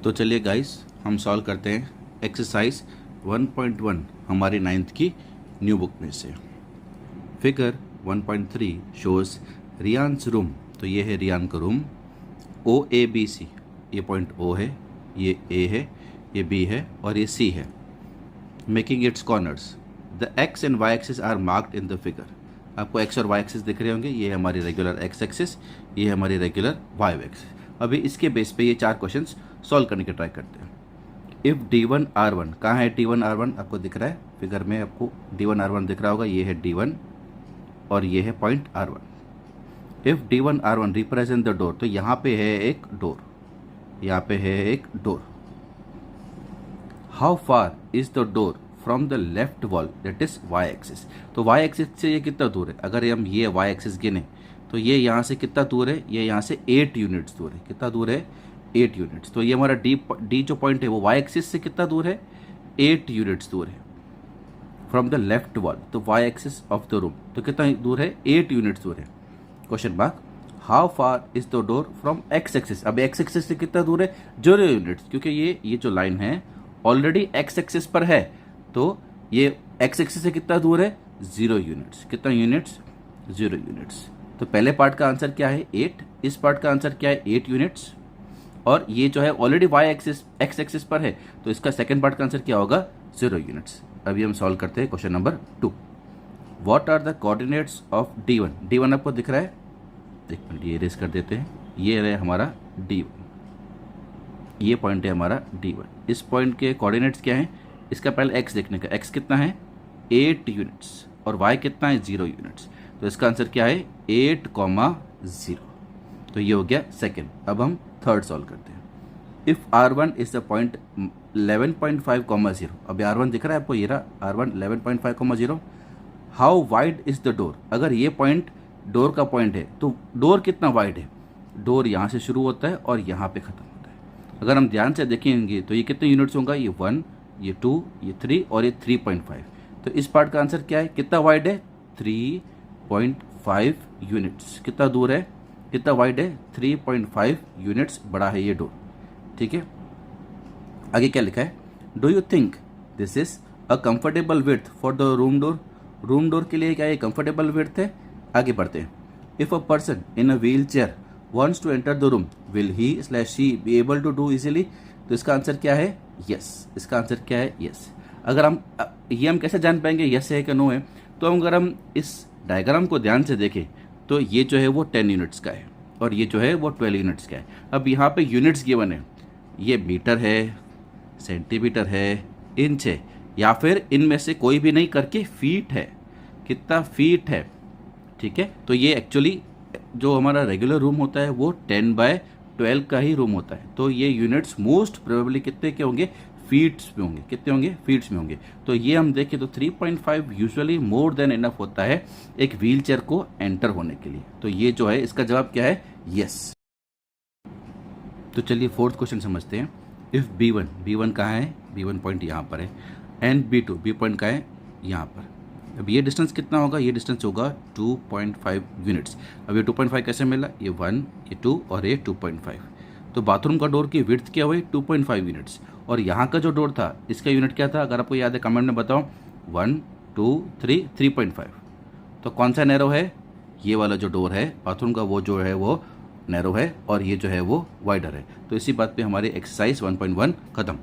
तो चलिए गाइस, हम सॉल्व करते हैं एक्सरसाइज 1.1 हमारी 9th की न्यू बुक में से। Figure 1.3 shows Ryan's room. तो ये है रियान का room. O A B C, ये पॉइंट ओ है, ये ए है, ये बी है और ये सी है। Making its corners. The x and y axis are marked in the figure. आपको एक्स और वाई एक्सिस दिख रहे होंगे। ये हमारी रेगुलर एक्स एक्सिस, ये हमारी रेगुलर वाई एक्सिस। अभी इसके बेस पे ये 4 क्वेश्चंस सॉल्व करने की ट्राई करते हैं। इफ़ D1 R1, कहाँ है D1 R1? आपको दिख रहा है फिगर में, आपको D1 R1 दिख रहा होगा। ये है D1 और ये है point R1। If D1 R1 represent the door, तो यहाँ पे है एक डोर, यहाँ पे है एक door. How far is the door from the left wall, that is y axis. तो वाई एक्सिस से ये कितना दूर है? अगर हम ये वाई एक्सिस गिने तो ये यहाँ से कितना दूर है? ये यहाँ से 8 यूनिट्स दूर है। कितना दूर है? 8 यूनिट्स। तो ये हमारा डी जो पॉइंट है वो वाई एक्सिस से कितना दूर है? 8 यूनिट्स दूर है फ्रॉम द लेफ्ट वॉल। तो Y axis of the room तो कितना दूर है? 8 यूनिट्स दूर है। Question mark. How far is the door from X axis. अब एक्स एक्सिस से कितना दूर है? 0 यूनिट्स, क्योंकि ये जो लाइन है ऑलरेडी एक्स एक्सिस पर है। तो ये एक्स एक्सिस से कितना दूर है? 0 यूनिट्स। कितना यूनिट्स? 0 यूनिट्स। तो पहले पार्ट का आंसर क्या है? 8। इस पार्ट का आंसर क्या है? 8 यूनिट्स। और ये जो है already Y axis X axis पर है, तो इसका सेकंड पार्ट का आंसर क्या होगा? 0 यूनिट्स। अभी हम सॉल्व करते हैं question number 2। What are the coordinates of D1? D1 आपको दिख रहा है? एक मिनट, ये इरेज कर देते हैं। ये है हमारा D1, ये पॉइंट है हमारा D1। इस पॉइंट के कोऑर्डिनेट्स क्या हैं? इसका पहले एक्स देखने का। एक्स कितना है? 8 यूनिट्स। और वाई कितना है? 0 यूनिट्स। तो इसका आंसर क्या है? 8,0। तो ये हो गया सेकंड। अब हम थर्ड सॉल्व करते हैं। If R1 is the point 11.5, 0। अब R1 दिख रहा है आपको? ये रहा R1 11.5, 0। How wide is the door? अगर ये पॉइंट डोर का पॉइंट है तो डोर कितना वाइड है? डोर यहाँ से शुरू होता है और यहाँ पे ख़त्म होता है। अगर हम ध्यान से देखेंगे तो ये कितने यूनिट्स होगा? ये 1, ये 2, ये 3 और ये 3.5। तो इस पार्ट का आंसर क्या है? कितना वाइड है? 3.5 यूनिट्स। कितना दूर है? कितना वाइड है? 3.5 यूनिट्स बड़ा है ये डोर। ठीक है, आगे क्या लिखा है? Do you think this is a comfortable width for the room door? Room door के लिए क्या ये कंफर्टेबल विड्थ है? आगे बढ़ते हैं। If a person in a wheel chair wants to enter the room, will he slash she be able to do easily? तो इसका आंसर क्या है? यस। इसका आंसर क्या है? यस। अगर हम कैसे जान पाएंगे यस है कि नो है? तो अगर हम इस डायग्राम को ध्यान से देखें तो ये जो है वो 10 यूनिट्स का है और ये जो है वो 12 यूनिट्स का है। अब यहाँ पे यूनिट्स गिवन है, ये मीटर है, सेंटीमीटर है, इंच है, या फिर इनमें से कोई भी नहीं करके फीट है। कितना फीट है? ठीक है, तो ये एक्चुअली जो हमारा रेगुलर रूम होता है वो 10/12 का ही रूम होता है। तो ये यूनिट्स मोस्ट प्रोबेबली कितने के होंगे? फीट्स में होंगे। कितने होंगे? फीट्स में होंगे। तो ये हम देखें तो 3.5 यूजुअली मोर देन इनफ होता है एक व्हील चेयर को एंटर होने के लिए। तो ये जो है इसका जवाब क्या है? यस। तो चलिए फोर्थ क्वेश्चन समझते हैं। इफ़ B1 कहाँ है? B1 पॉइंट यहाँ पर है। एंड B पॉइंट कहाँ है? यहाँ पर। अब ये डिस्टेंस कितना होगा? ये डिस्टेंस होगा 2.5 यूनिट्स। अब ये 2.5 कैसे मिला? ये 1, ये 2 और ये 2.5। तो बाथरूम का डोर की विड्थ क्या हुई? 2.5 यूनिट्स। और यहाँ का जो डोर था इसका यूनिट क्या था? अगर आपको याद है कमेंट में बताओ। 1, 2, 3, 3.5। तो कौन सा नैरो है? ये वाला जो डोर है बाथरूम का वो जो है वो नैरो है और ये जो है वो वाइडर है। तो इसी बात पे हमारी एक्सरसाइज 1.1 खत्म।